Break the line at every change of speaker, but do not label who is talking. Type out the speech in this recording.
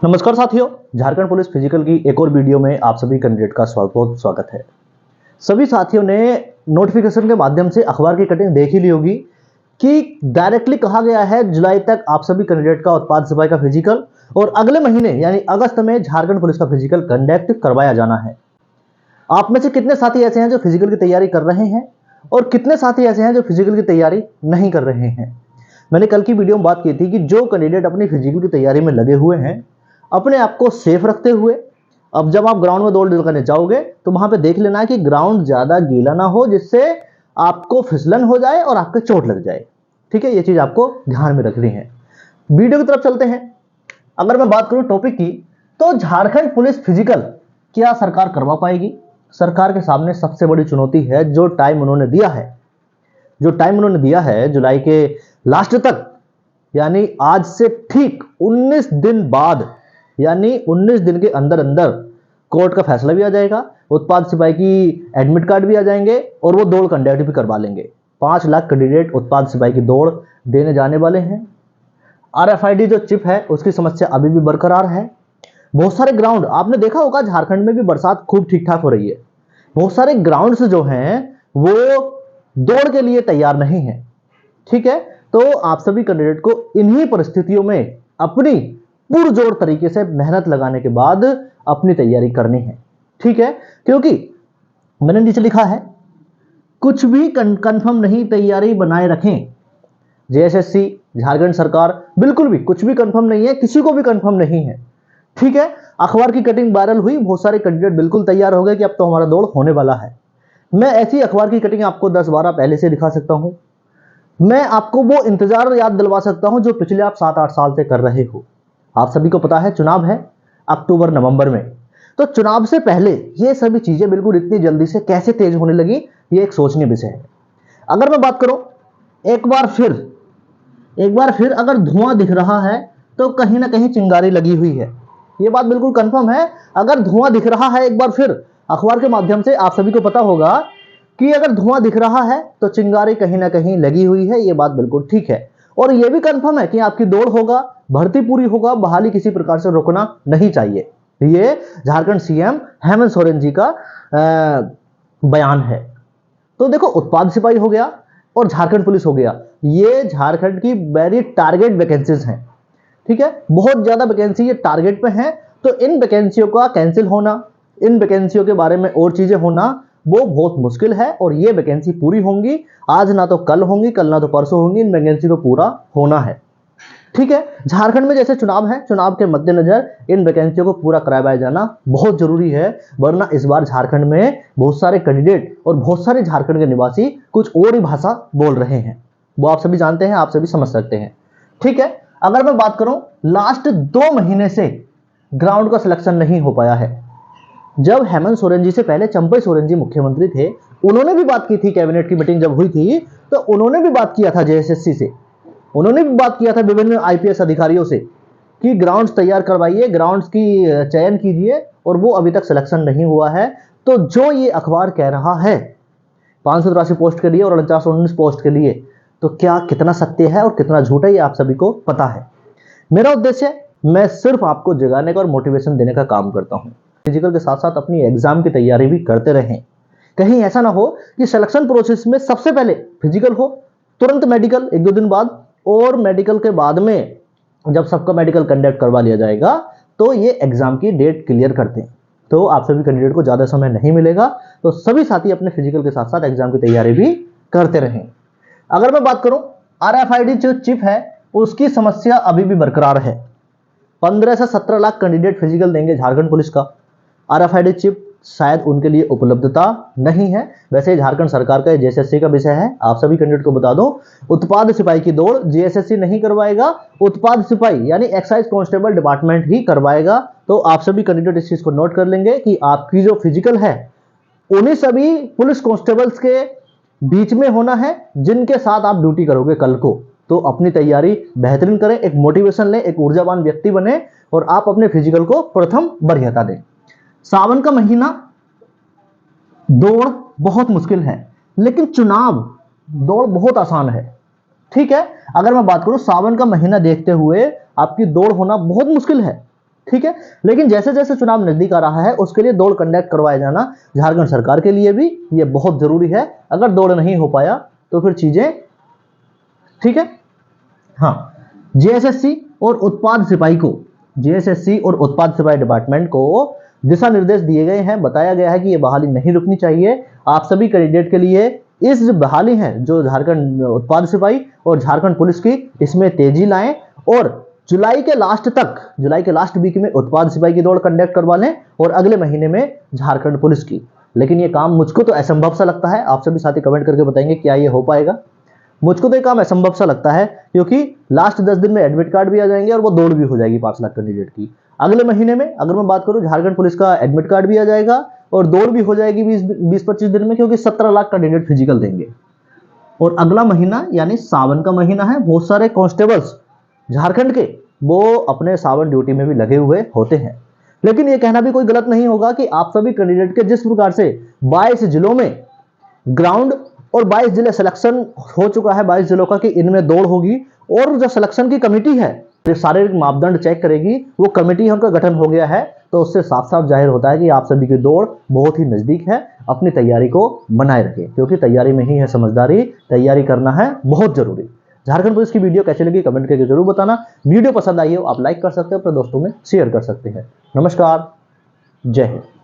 नमस्कार साथियों, Jharkhand police physical की एक और वीडियो में आप सभी कैंडिडेट का बहुत स्वागत है। सभी साथियों ने नोटिफिकेशन के माध्यम से अखबार की कटिंग देख ही ली होगी कि डायरेक्टली कहा गया है जुलाई तक आप सभी कैंडिडेट का उत्पाद सिपाही का फिजिकल और अगले महीने यानी अगस्त में झारखंड पुलिस का फिजिकल कंडक्ट करवाया जाना है। आप में से कितने साथी ऐसे हैं जो फिजिकल की तैयारी कर रहे हैं और कितने साथी ऐसे हैं जो फिजिकल की तैयारी नहीं कर रहे हैं। मैंने कल की वीडियो में बात की थी कि जो कैंडिडेट अपनी फिजिकल की तैयारी में लगे हुए हैं, अपने आप को सेफ रखते हुए, अब जब आप ग्राउंड में दौड़ लगाने जाओगे तो वहां पे देख लेना है कि ग्राउंड ज्यादा गीला ना हो जिससे आपको फिसलन हो जाए और आपके चोट लग जाए। ठीक है, ये चीज आपको ध्यान में रखनी है। वीडियो की तरफ चलते हैं। अगर मैं बात करूं टॉपिक की, तो झारखंड पुलिस फिजिकल क्या सरकार करवा पाएगी? सरकार के सामने सबसे बड़ी चुनौती है जो टाइम उन्होंने दिया है जुलाई के लास्ट तक, यानी आज से ठीक 19 दिन बाद, यानी 19 दिन के अंदर अंदर कोर्ट का फैसला भी आ जाएगा, उत्पाद सिपाही की एडमिट कार्ड भी आ जाएंगे और वो दौड़ कंडक्ट भी करवा लेंगे। 5 लाख कैंडिडेट उत्पाद सिपाही की दौड़ देने जाने वाले हैं। आरएफआईडी जो चिप है उसकी समस्या अभी भी बरकरार है। बहुत सारे ग्राउंड आपने देखा होगा, झारखंड में भी बरसात खूब ठीक ठाक हो रही है। बहुत सारे ग्राउंड्स जो हैं वो दौड़ के लिए तैयार नहीं है। ठीक है, तो आप सभी कैंडिडेट को इन्हीं परिस्थितियों में अपनी पुरजोर तरीके से मेहनत लगाने के बाद अपनी तैयारी करनी है। ठीक है, क्योंकि मैंने नीचे लिखा है कुछ भी कंफर्म नहीं, तैयारी बनाए रखें। जेएसएससी, झारखंड सरकार, बिल्कुल भी कुछ भी कंफर्म नहीं है, किसी को भी कंफर्म नहीं है। ठीक है, अखबार की कटिंग वायरल हुई, बहुत सारे कैंडिडेट बिल्कुल तैयार हो गए कि अब तो हमारा दौड़ होने वाला है। मैं ऐसी अखबार की कटिंग आपको 10-12 पहले से दिखा सकता हूं। मैं आपको वो इंतजार याद दिलवा सकता हूं जो पिछले आप 7-8 साल से कर रहे हो। आप सभी को पता है चुनाव है अक्टूबर नवंबर में, तो चुनाव से पहले ये सभी चीजें बिल्कुल इतनी जल्दी से कैसे तेज होने लगी, ये एक सोचनीय विषय है। अगर मैं बात करूं, एक बार फिर अगर धुआं दिख रहा है तो कहीं ना कहीं चिंगारी लगी हुई है, ये बात बिल्कुल कंफर्म है। अगर धुआं दिख रहा है एक बार फिर, अखबार के माध्यम से आप सभी को पता होगा कि अगर धुआं दिख रहा है तो चिंगारी कहीं ना कहीं लगी हुई है, ये बात बिल्कुल ठीक है। और यह भी कंफर्म है कि आपकी दौड़ होगा, भर्ती पूरी होगा, बहाली किसी प्रकार से रोकना नहीं चाहिए। ये झारखंड सीएम हेमंत सोरेन जी का बयान है। तो देखो, उत्पाद सिपाही हो गया और झारखंड पुलिस हो गया, ये झारखंड की वेरी टारगेट वैकेंसीज हैं। ठीक है, बहुत ज्यादा वैकेंसी ये टारगेट पे हैं, तो इन वैकेंसियों का कैंसिल होना, इन वैकेंसियों के बारे में और चीजें होना वो बहुत मुश्किल है और ये वैकेंसी पूरी होंगी, आज ना तो कल होंगी, कल ना तो परसों होंगी, इन वैकेंसी को पूरा होना है। ठीक है, झारखंड में जैसे चुनाव है, चुनाव के मद्देनजर इन वैकेंसियों को पूरा करवाया जाना बहुत जरूरी है, वरना इस बार झारखंड में बहुत सारे कैंडिडेट और बहुत सारे झारखंड के निवासी कुछ और ही भाषा बोल रहे हैं, वो आप सभी जानते हैं, आप सभी समझ सकते हैं। ठीक है, अगर मैं बात करूं, लास्ट 2 महीने से ग्राउंड का सिलेक्शन नहीं हो पाया है। जब हेमंत सोरेन जी से पहले चंपई सोरेन जी मुख्यमंत्री थे, उन्होंने भी बात की थी, कैबिनेट की मीटिंग जब हुई थी तो उन्होंने भी बात किया था जेएसएससी से, उन्होंने भी बात किया था विभिन्न आईपीएस अधिकारियों से कि ग्राउंड्स तैयार करवाइए, ग्राउंड्स की चयन कीजिए, और वो अभी तक सिलेक्शन नहीं हुआ है। तो जो ये अखबार कह रहा है 583 पोस्ट के लिए और 4919 पोस्ट के लिए, तो क्या कितना सत्य है और कितना झूठ है ये आप सभी को पता है। मेरा उद्देश्य, मैं सिर्फ आपको जगाने का और मोटिवेशन देने का काम करता हूं। फिजिकल के साथ साथ अपनी एग्जाम की तैयारी भी करते रहें। कहीं ऐसा ना हो कि सिलेक्शन प्रोसेस में सबसे पहले फिजिकल हो, तुरंत मेडिकल 1-2 दिन बाद, और मेडिकल के बाद में जब सबका मेडिकल कंडक्ट करवा लिया जाएगा तो ये एग्जाम की डेट क्लियर करते हैं। तो आप सभी कैंडिडेट को ज्यादा समय नहीं मिलेगा, तो सभी साथी अपने फिजिकल के साथ साथ एग्जाम की तैयारी भी करते रहें। अगर मैं बात करूं, आरएफआईडी जो चिप है उसकी समस्या अभी भी बरकरार है। 15 से 17 लाख कैंडिडेट फिजिकल देंगे झारखंड पुलिस का, आरएफआईडी चिप शायद उनके लिए उपलब्धता नहीं है। वैसे झारखंड सरकार का जेएसएससी का विषय है, आप सभी कैंडिडेट को बता दो, उत्पाद सिपाही की दौड़ जेएसएससी नहीं करवाएगा, उत्पाद सिपाही यानी एक्साइज कांस्टेबल डिपार्टमेंट ही करवाएगा। तो आप सभी कैंडिडेट इस चीज को नोट कर लेंगे कि आपकी जो फिजिकल है उन्हीं सभी पुलिस कांस्टेबल्स के बीच में होना है जिनके साथ आप ड्यूटी करोगे कल को। तो अपनी तैयारी बेहतरीन करें, एक मोटिवेशन लें, एक ऊर्जावान व्यक्ति बने और आप अपने फिजिकल को प्रथम वरीयता दें। सावन का महीना, दौड़ बहुत मुश्किल है, लेकिन चुनाव दौड़ बहुत आसान है। ठीक है, अगर मैं बात करूं सावन का महीना देखते हुए आपकी दौड़ होना बहुत मुश्किल है। ठीक है। लेकिन जैसे जैसे चुनाव नजदीक आ रहा है उसके लिए दौड़ कंडक्ट करवाया जाना झारखंड सरकार के लिए भी ये बहुत जरूरी है। अगर दौड़ नहीं हो पाया तो फिर चीजें, ठीक है। हाँ, जेएसएससी और उत्पाद सिपाही को, जेएसएससी और उत्पाद सिपाही डिपार्टमेंट को दिशा निर्देश दिए गए हैं। बताया गया है कि यह बहाली नहीं रुकनी चाहिए। आप सभी कैंडिडेट के लिए इस जो बहाली है, जो झारखंड उत्पाद सिपाही और झारखंड पुलिस की, इसमें तेजी लाएं और जुलाई के लास्ट तक, जुलाई के लास्ट वीक में उत्पाद सिपाही की दौड़ कंडक्ट करवा लें और अगले महीने में झारखंड पुलिस की। लेकिन ये काम मुझको तो असंभव सा लगता है। आप सभी साथी कमेंट करके बताएंगे क्या ये हो पाएगा। मुझको तो ये काम असंभव सा लगता है, क्योंकि लास्ट 10 दिन में एडमिट कार्ड भी आ जाएंगे और वो दौड़ भी हो जाएगी 5 लाख कैंडिडेट की। अगले महीने में अगर मैं बात करूं, झारखंड पुलिस का एडमिट कार्ड भी आ जाएगा और दौड़ भी हो जाएगी 20-25 दिन में, क्योंकि 17 लाख कैंडिडेट फिजिकल देंगे। और अगला महीना यानी सावन का महीना है, बहुत सारे कांस्टेबल्स झारखंड के वो अपने सावन ड्यूटी में भी लगे हुए होते हैं। लेकिन ये कहना भी कोई गलत नहीं होगा कि आप सभी कैंडिडेट के जिस प्रकार से 22 जिलों में ग्राउंड और 22 जिले सिलेक्शन हो चुका है, 22 जिलों का, कि इनमें दौड़ होगी, और जो सिलेक्शन की कमेटी है जो शारीरिक मापदंड चेक करेगी, वो कमेटी उनका गठन हो गया है। तो उससे साफ साफ जाहिर होता है कि आप सभी की दौड़ बहुत ही नजदीक है। अपनी तैयारी को बनाए रखें, क्योंकि तैयारी में ही है समझदारी। तैयारी करना है बहुत जरूरी। झारखंड पुलिस की वीडियो कैसी लगी कमेंट करके जरूर बताना। वीडियो पसंद आई हो आप लाइक कर सकते हो, अपने दोस्तों में शेयर कर सकते हैं। नमस्कार, जय हिंद।